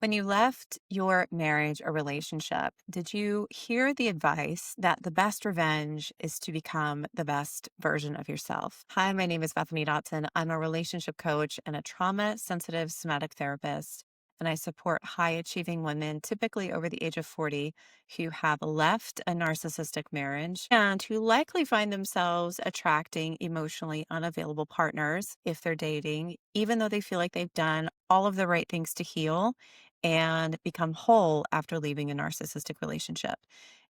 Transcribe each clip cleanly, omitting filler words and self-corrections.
When you left your marriage or relationship, did you hear the advice that the best revenge is to become the best version of yourself? Hi, my name is Bethany Dotson. I'm a relationship coach and a trauma sensitive somatic therapist. And I support high achieving women, typically over the age of 40, who have left a narcissistic marriage and who likely find themselves attracting emotionally unavailable partners if they're dating, even though they feel like they've done all of the right things to heal and become whole after leaving a narcissistic relationship.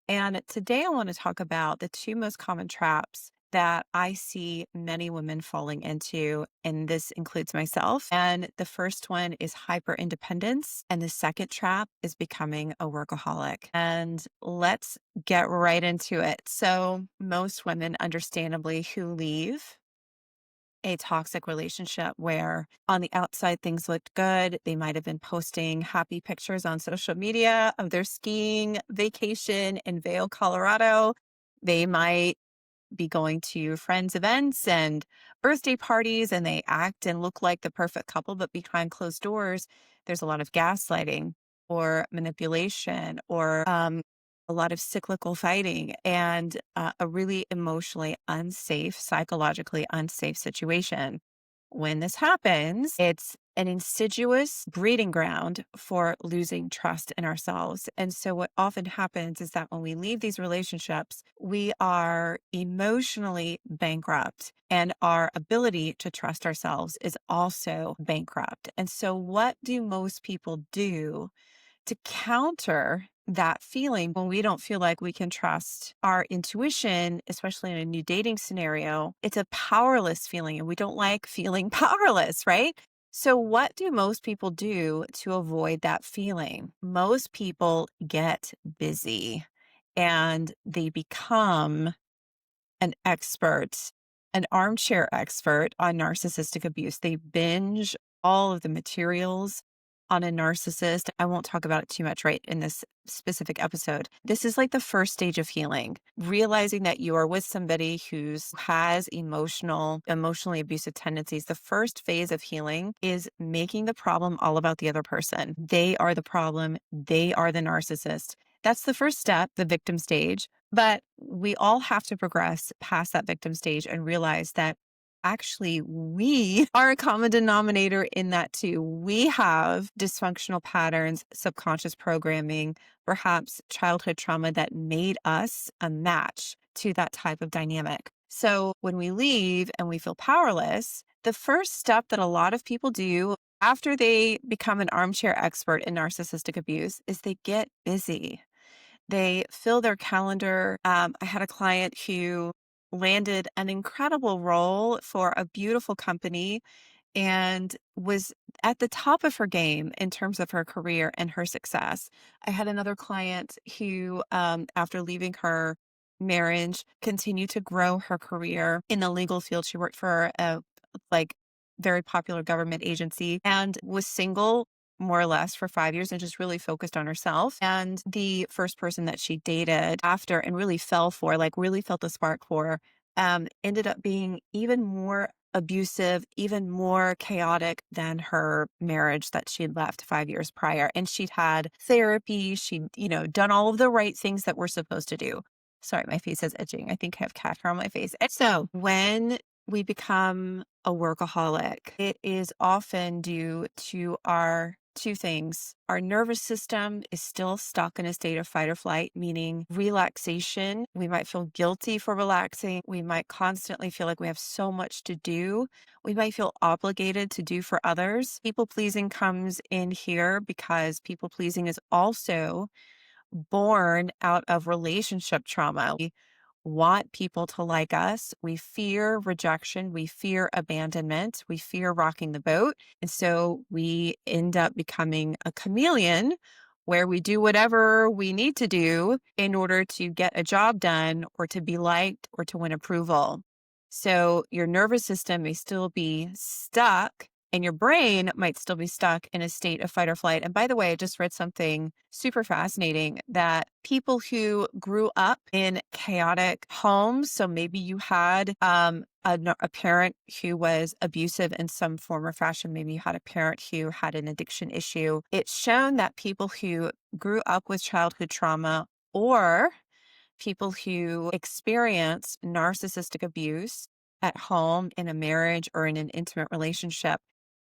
And today I want to talk about the two most common traps that I see many women falling into, and this includes myself. And the first one is hyper independence, and the second trap is becoming a workaholic. And let's get right into it. So, most women, understandably, who leave a toxic relationship where on the outside things looked good. They might have been posting happy pictures on social media of their skiing vacation in Vail, Colorado. They might be going to friends' events and birthday parties, and they act and look like the perfect couple, but behind closed doors, there's a lot of gaslighting or manipulation or a lot of cyclical fighting and a really emotionally unsafe, psychologically unsafe situation. When this happens, it's an insidious breeding ground for losing trust in ourselves. And so, what often happens is that when we leave these relationships, we are emotionally bankrupt, and our ability to trust ourselves is also bankrupt. And so, what do most people do to counter that feeling when we don't feel like we can trust our intuition, especially in a new dating scenario? It's a powerless feeling, and we don't like feeling powerless, right? So, what do most people do to avoid that feeling? Most people get busy and they become an expert, an armchair expert on narcissistic abuse. They binge all of the materials on a narcissist. I won't talk about it too much right in this specific episode. This is like the first stage of healing, realizing that you are with somebody who's has emotionally abusive tendencies. The first phase of healing is making the problem all about the other person. They are the problem. They are the narcissist. That's the first step, the victim stage. But we all have to progress past that victim stage and realize that actually we are a common denominator in that too. We have dysfunctional patterns, subconscious programming, perhaps childhood trauma that made us a match to that type of dynamic. So when we leave and we feel powerless, the first step that a lot of people do after they become an armchair expert in narcissistic abuse is they get busy. They fill their calendar. I had a client who landed an incredible role for a beautiful company and was at the top of her game in terms of her career and her success. I had another client who, after leaving her marriage, continued to grow her career in the legal field. She worked for a like very popular government agency and was single more or less for 5 years and just really focused on herself. And the first person that she dated after and really fell for, like really felt the spark for, ended up being even more abusive, even more chaotic than her marriage that she'd left 5 years prior. And she'd had therapy. She'd, done all of the right things that we're supposed to do. Sorry, my face is itching. I think I have cat hair on my face. And so when we become a workaholic, it is often due to our two things. Our nervous system is still stuck in a state of fight or flight, meaning relaxation. We might feel guilty for relaxing. We might constantly feel like we have so much to do. We might feel obligated to do for others. People pleasing comes in here because people pleasing is also born out of relationship trauma. We want people to like us. We fear rejection. We fear abandonment. We fear rocking the boat. And so we end up becoming a chameleon where we do whatever we need to do in order to get a job done or to be liked or to win approval. So your nervous system may still be stuck and your brain might still be stuck in a state of fight or flight. And by the way, I just read something super fascinating that people who grew up in chaotic homes, so maybe you had a parent who was abusive in some form or fashion, maybe you had a parent who had an addiction issue. It's shown that people who grew up with childhood trauma or people who experience narcissistic abuse at home, in a marriage, or in an intimate relationship,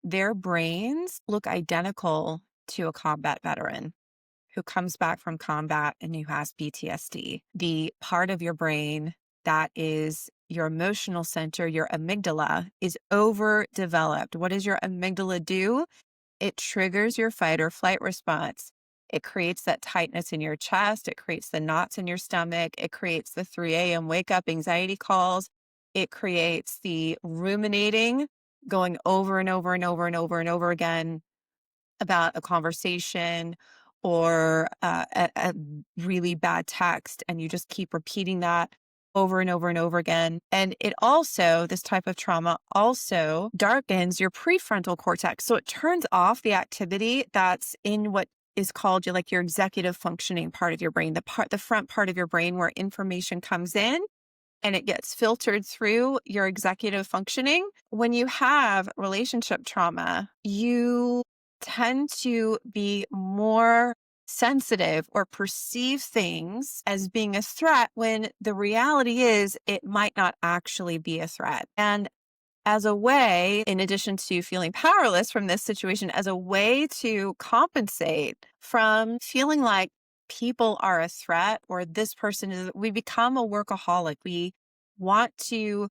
their brains look identical to a combat veteran who comes back from combat and who has PTSD. The part of your brain that is your emotional center, your amygdala, is overdeveloped. What does your amygdala do? It triggers your fight or flight response. It creates that tightness in your chest. It creates the knots in your stomach. It creates the 3 a.m. wake up anxiety calls. It creates the ruminating, going over and over and over and over and over again about a conversation or a really bad text. And you just keep repeating that over and over and over again. And it also, this type of trauma also darkens your prefrontal cortex. So it turns off the activity that's in what is called your executive functioning part of your brain, the front part of your brain where information comes in and it gets filtered through your executive functioning. When you have relationship trauma, you tend to be more sensitive or perceive things as being a threat when the reality is it might not actually be a threat. And as a way, in addition to feeling powerless from this situation, as a way to compensate from feeling like people are a threat or this person is, we become a workaholic. We want to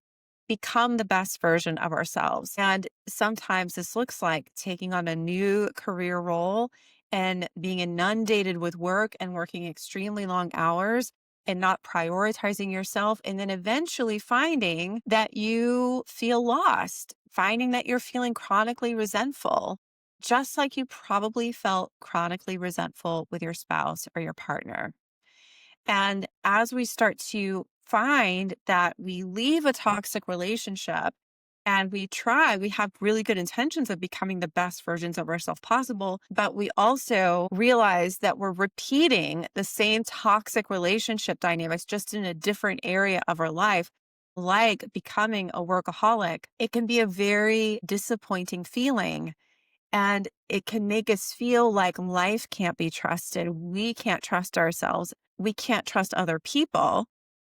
become the best version of ourselves. And sometimes this looks like taking on a new career role and being inundated with work and working extremely long hours and not prioritizing yourself. And then eventually finding that you feel lost, finding that you're feeling chronically resentful, just like you probably felt chronically resentful with your spouse or your partner. And as we start to find that we leave a toxic relationship and we have really good intentions of becoming the best versions of ourselves possible, but we also realize that we're repeating the same toxic relationship dynamics just in a different area of our life, like becoming a workaholic. It can be a very disappointing feeling. And it can make us feel like life can't be trusted. We can't trust ourselves. We can't trust other people.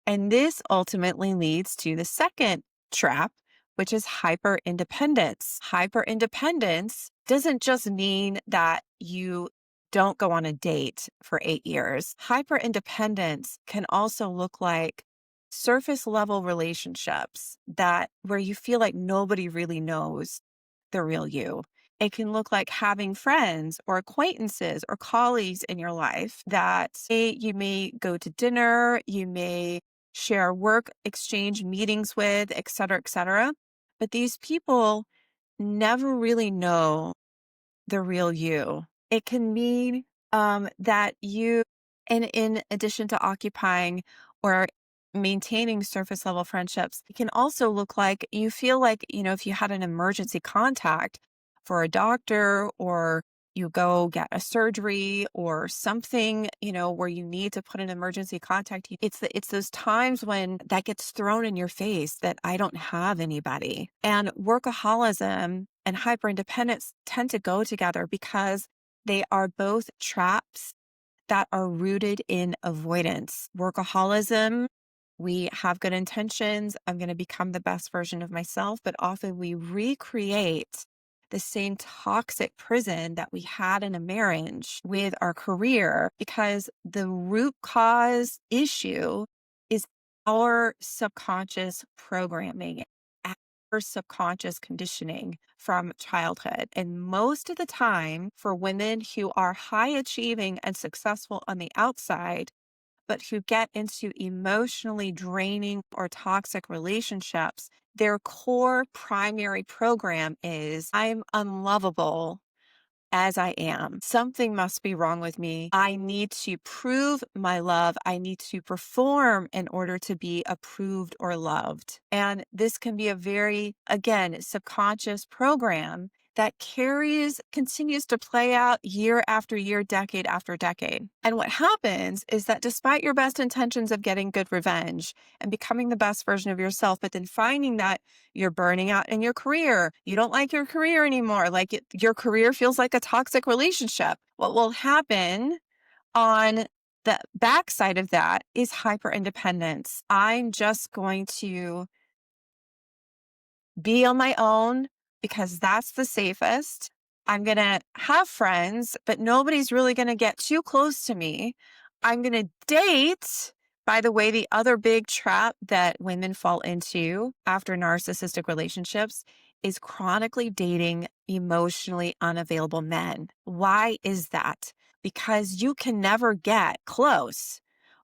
And this ultimately leads to the second trap, which is hyper independence. Hyper independence doesn't just mean that you don't go on a date for 8 years. Hyper independence can also look like surface level relationships where you feel like nobody really knows the real you. It can look like having friends or acquaintances or colleagues in your life that you may go to dinner, you may share work exchange meetings with, et cetera, et cetera. But these people never really know the real you. It can mean that you, and in addition to occupying or maintaining surface level friendships, it can also look like you feel like, if you had an emergency contact for a doctor or you go get a surgery or something, where you need to put an emergency contact. It's those times when that gets thrown in your face that I don't have anybody. And workaholism and hyperindependence tend to go together because they are both traps that are rooted in avoidance. Workaholism, we have good intentions. I'm going to become the best version of myself, but often we recreate the same toxic prison that we had in a marriage with our career because the root cause issue is our subconscious programming, our subconscious conditioning from childhood. And most of the time, for women who are high achieving and successful on the outside, but who get into emotionally draining or toxic relationships, their core primary program is I'm unlovable as I am. Something must be wrong with me. I need to prove my love. I need to perform in order to be approved or loved. And this can be a very, again, subconscious program that continues to play out year after year, decade after decade. And what happens is that despite your best intentions of getting good revenge and becoming the best version of yourself, but then finding that you're burning out in your career, you don't like your career anymore, your career feels like a toxic relationship. What will happen on the backside of that is hyper independence. I'm just going to be on my own because that's the safest. I'm going to have friends, but nobody's really going to get too close to me. I'm going to date. By the way, the other big trap that women fall into after narcissistic relationships is chronically dating emotionally unavailable men. Why is that? Because you can never get close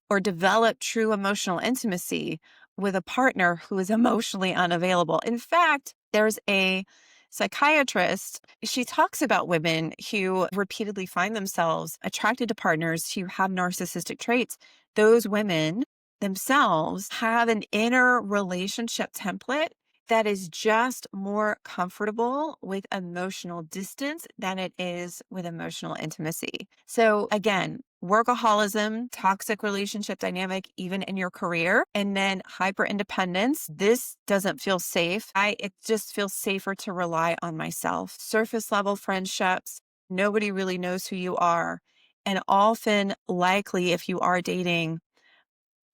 or develop true emotional intimacy with a partner who is emotionally unavailable. In fact, there's a psychiatrist. She talks about women who repeatedly find themselves attracted to partners who have narcissistic traits. Those women themselves have an inner relationship template that is just more comfortable with emotional distance than it is with emotional intimacy. So again, workaholism, toxic relationship dynamic, even in your career, and then hyper independence. This doesn't feel safe. It just feels safer to rely on myself. Surface level friendships, nobody really knows who you are. And often likely, if you are dating,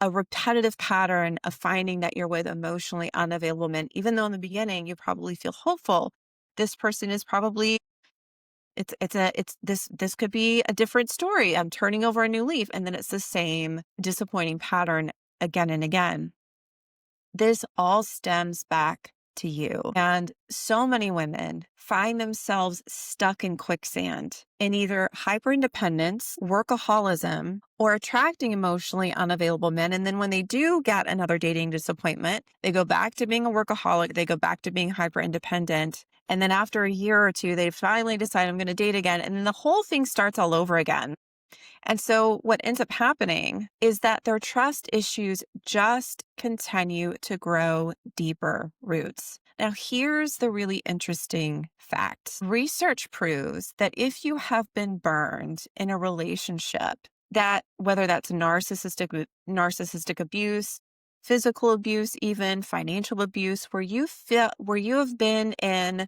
a repetitive pattern of finding that you're with emotionally unavailable men, even though in the beginning you probably feel hopeful. This person is probably this could be a different story. I'm turning over a new leaf, and then it's the same disappointing pattern again and again. This all stems back to you. And so many women find themselves stuck in quicksand in either hyperindependence, workaholism, or attracting emotionally unavailable men. And then when they do get another dating disappointment, they go back to being a workaholic, they go back to being hyperindependent. And then after a year or two, they finally decide I'm going to date again. And then the whole thing starts all over again. And so what ends up happening is that their trust issues just continue to grow deeper roots. Now, here's the really interesting fact. Research proves that if you have been burned in a relationship, that whether that's narcissistic abuse, physical abuse, even financial abuse, where you have been in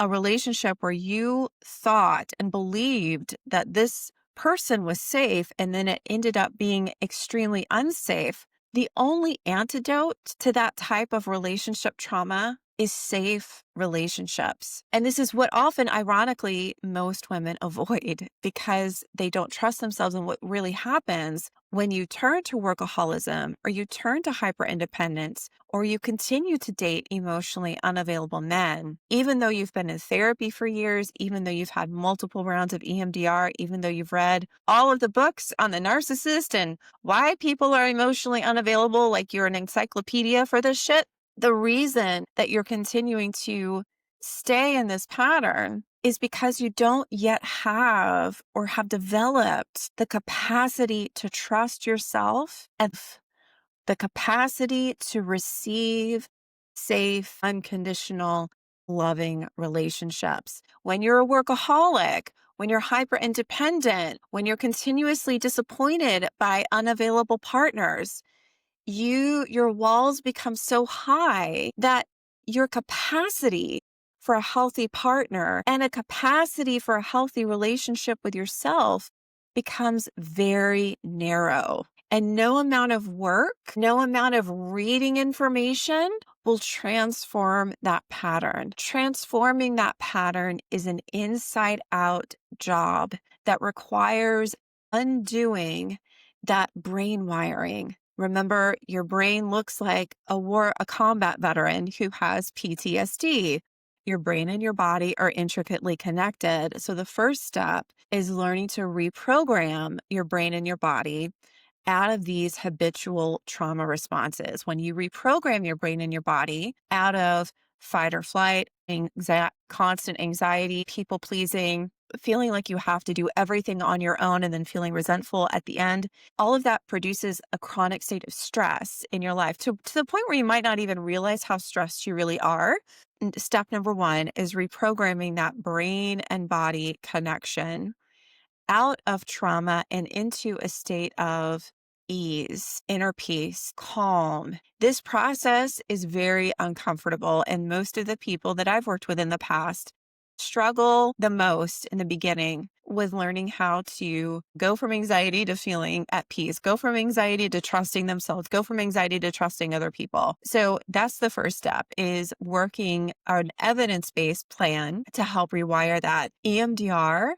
a relationship where you thought and believed that this person was safe and then it ended up being extremely unsafe, the only antidote to that type of relationship trauma is safe relationships. And this is what often, ironically, most women avoid because they don't trust themselves. And what really happens when you turn to workaholism or you turn to hyperindependence or you continue to date emotionally unavailable men, even though you've been in therapy for years, even though you've had multiple rounds of EMDR, even though you've read all of the books on the narcissist and why people are emotionally unavailable, like you're an encyclopedia for this shit, the reason that you're continuing to stay in this pattern is because you don't yet have or have developed the capacity to trust yourself and the capacity to receive safe, unconditional, loving relationships. When you're a workaholic, when you're hyper independent, when you're continuously disappointed by unavailable partners, your walls become so high that your capacity for a healthy partner and a capacity for a healthy relationship with yourself becomes very narrow. And no amount of work, no amount of reading information will transform that pattern. Transforming that pattern is an inside out job that requires undoing that brain wiring. Remember, your brain looks like a combat veteran who has PTSD. Your brain and your body are intricately connected. So the first step is learning to reprogram your brain and your body out of these habitual trauma responses. When you reprogram your brain and your body out of fight or flight, constant anxiety, people pleasing, feeling like you have to do everything on your own and then feeling resentful at the end, all of that produces a chronic state of stress in your life to the point where you might not even realize how stressed you really are. step number one is reprogramming that brain and body connection out of trauma and into a state of ease, inner peace, calm. This process is very uncomfortable. And most of the people that I've worked with in the past struggle the most in the beginning with learning how to go from anxiety to feeling at peace, go from anxiety to trusting themselves, go from anxiety to trusting other people. So that's the first step, is working an evidence-based plan to help rewire that. EMDR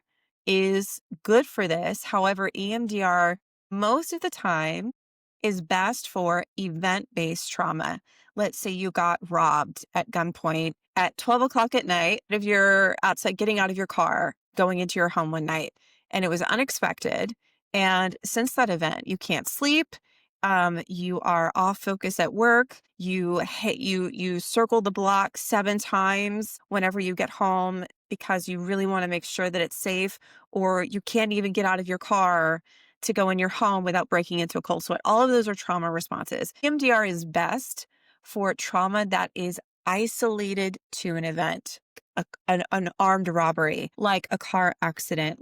is good for this. However, EMDR most of the time is best for event-based trauma. Let's say you got robbed at gunpoint at 12 o'clock at night if you're outside getting out of your car, going into your home one night, and it was unexpected. And since that event, you can't sleep. You are off focus at work. You circle the block 7 times whenever you get home because you really want to make sure that it's safe, or you can't even get out of your car to go in your home without breaking into a cold sweat. All of those are trauma responses. EMDR is best for trauma that is isolated to an event, an armed robbery, like a car accident,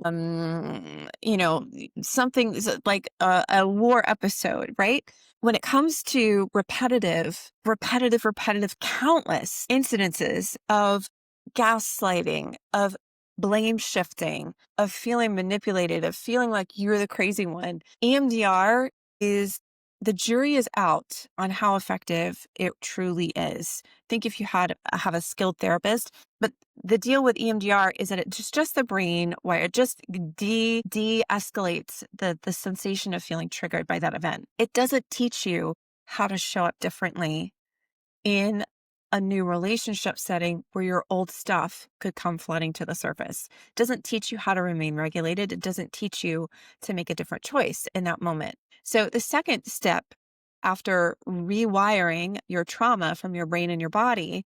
something like a war episode, right? When it comes to repetitive, countless incidences of gaslighting, of blame shifting, of feeling manipulated, of feeling like you're the crazy one, EMDR is the jury is out on how effective it truly is. I think if you have a skilled therapist, but the deal with EMDR is that it's just the brain where it just de-escalates the sensation of feeling triggered by that event. It doesn't teach you how to show up differently in a new relationship setting where your old stuff could come flooding to the surface. It doesn't teach you how to remain regulated. It doesn't teach you to make a different choice in that moment. So the second step after rewiring your trauma from your brain and your body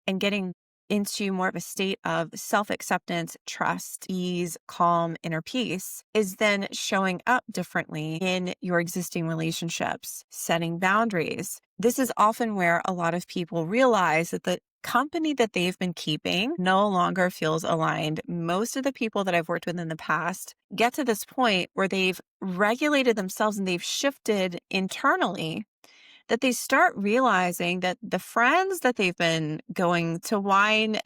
and getting into more of a state of self-acceptance, trust, ease, calm, inner peace is then showing up differently in your existing relationships, setting boundaries. This is often where a lot of people realize that the company that they've been keeping no longer feels aligned. Most of the people that I've worked with in the past get to this point where they've regulated themselves and they've shifted internally, that they start realizing that the friends that they've been going to wine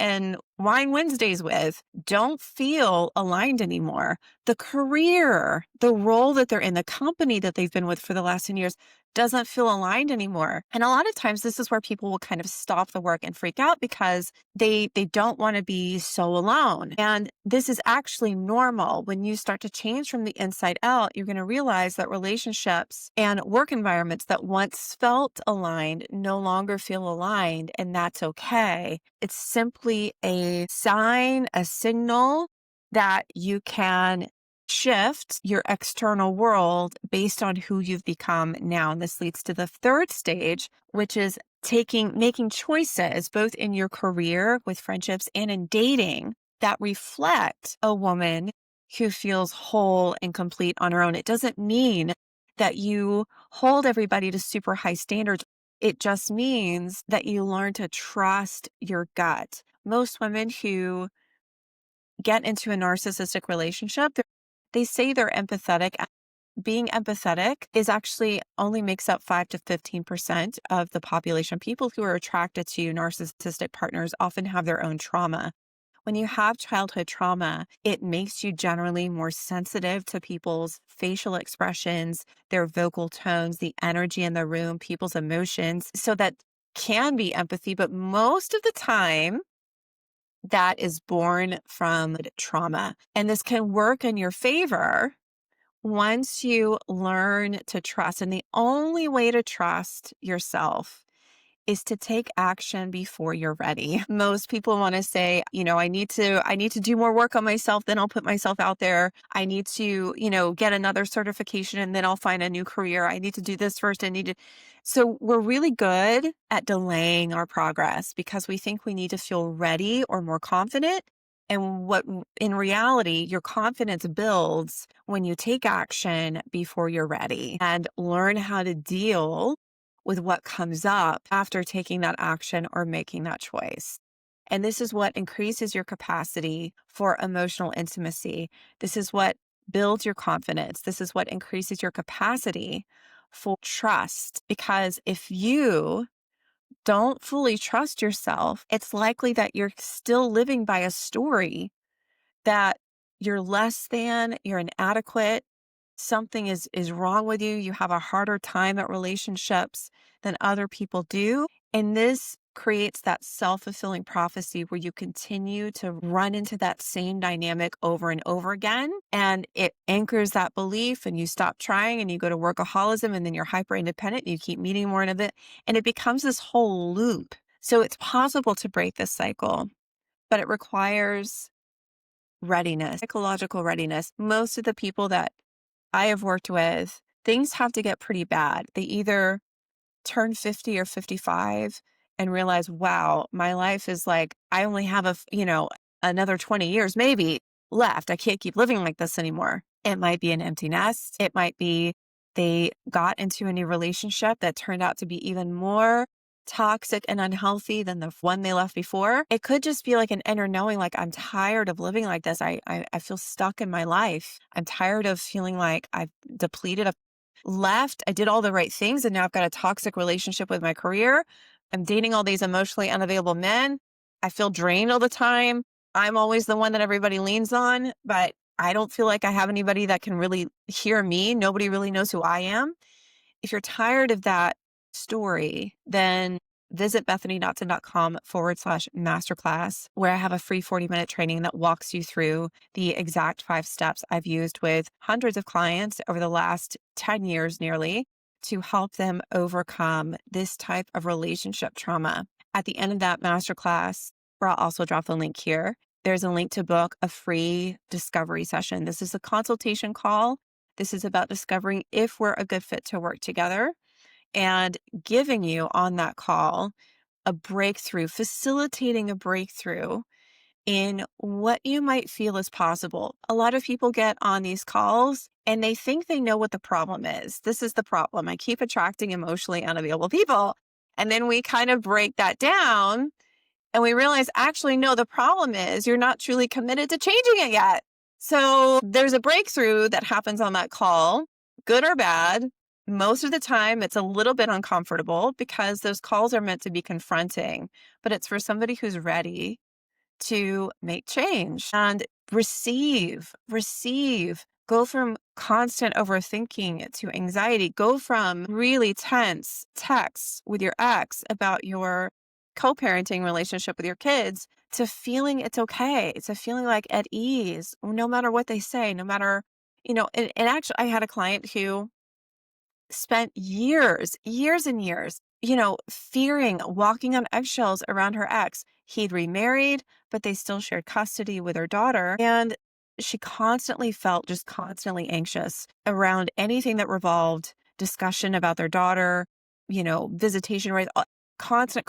Wednesdays with don't feel aligned anymore. The career, the role that they're in, the company that they've been with for the last 10 years doesn't feel aligned anymore. And a lot of times this is where people will kind of stop the work and freak out because they don't want to be so alone. And this is actually normal. When you start to change from the inside out, you're going to realize that relationships and work environments that once felt aligned no longer feel aligned, and that's okay. It's simply a sign, a signal that you can shift your external world based on who you've become now. And this leads to the third stage, which is making choices both in your career, with friendships, and in dating that reflect a woman who feels whole and complete on her own. It doesn't mean that you hold everybody to super high standards. It just means that you learn to trust your gut. Most women who get into a narcissistic relationship, they say they're empathetic. Being empathetic is actually only makes up 5 to 15% of the population. People who are attracted to narcissistic partners often have their own trauma. When you have childhood trauma, it makes you generally more sensitive to people's facial expressions, their vocal tones, the energy in the room, people's emotions. So that can be empathy, but most of the time, that is born from trauma. And this can work in your favor once you learn to trust. And the only way to trust yourself is to take action before you're ready. Most people want to say, I need to do more work on myself, then I'll put myself out there. I need to, get another certification and then I'll find a new career. I need to do this first. So we're really good at delaying our progress because we think we need to feel ready or more confident. And what in reality, your confidence builds when you take action before you're ready and learn how to deal with what comes up after taking that action or making that choice. And this is what increases your capacity for emotional intimacy. This is what builds your confidence. This is what increases your capacity for trust. Because if you don't fully trust yourself, it's likely that you're still living by a story that you're less than, you're inadequate, something is wrong with you, you have a harder time at relationships than other people do. And this creates that self-fulfilling prophecy where you continue to run into that same dynamic over and over again. And it anchors that belief, and you stop trying and you go to workaholism, and then you're hyper independent and you keep meeting more of it. And it becomes this whole loop. So it's possible to break this cycle, but it requires readiness, psychological readiness. Most of the people that I have worked with, things have to get pretty bad. They either turn 50 or 55 and realize, wow, my life is like, I only have another 20 years maybe left. I can't keep living like this anymore. It might be an empty nest. It might be they got into a new relationship that turned out to be even more toxic and unhealthy than the one they left before. It could just be like an inner knowing, like, I'm tired of living like this. I feel stuck in my life. I'm tired of feeling like I've depleted, left. I did all the right things, and now I've got a toxic relationship with my career. I'm dating all these emotionally unavailable men. I feel drained all the time. I'm always the one that everybody leans on, but I don't feel like I have anybody that can really hear me. Nobody really knows who I am. If you're tired of that story, then visit bethanydotson.com/masterclass, where I have a free 40-minute training that walks you through the exact 5 steps I've used with hundreds of clients over the last 10 years nearly to help them overcome this type of relationship trauma. At the end of that masterclass, or I'll also drop the link here, there's a link to book a free discovery session. This is a consultation call. This is about discovering if we're a good fit to work together, and giving you on that call a breakthrough, facilitating a breakthrough in what you might feel is possible. A lot of people get on these calls and they think they know what the problem is. This is the problem. I keep attracting emotionally unavailable people. And then we kind of break that down and we realize, actually, no, the problem is you're not truly committed to changing it yet. So there's a breakthrough that happens on that call, good or bad. Most of the time, it's a little bit uncomfortable because those calls are meant to be confronting, but it's for somebody who's ready to make change and receive, go from constant overthinking to anxiety, go from really tense texts with your ex about your co-parenting relationship with your kids to feeling it's okay, to feeling like at ease, no matter what they say, no matter, and actually I had a client who spent years and years, fearing, walking on eggshells around her ex. He'd remarried, but they still shared custody with her daughter. And she constantly felt just constantly anxious around anything that revolved discussion about their daughter, visitation rates, constant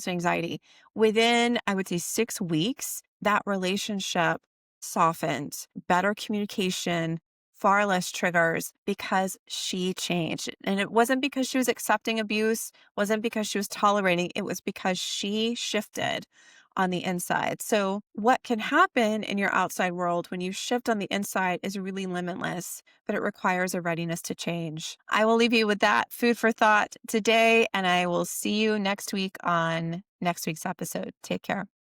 anxiety. Within, I would say, 6 weeks, that relationship softened, better communication, far less triggers because she changed. And it wasn't because she was accepting abuse, wasn't because she was tolerating, it was because she shifted on the inside. So what can happen in your outside world when you shift on the inside is really limitless, but it requires a readiness to change. I will leave you with that food for thought today, and I will see you next week on next week's episode. Take care.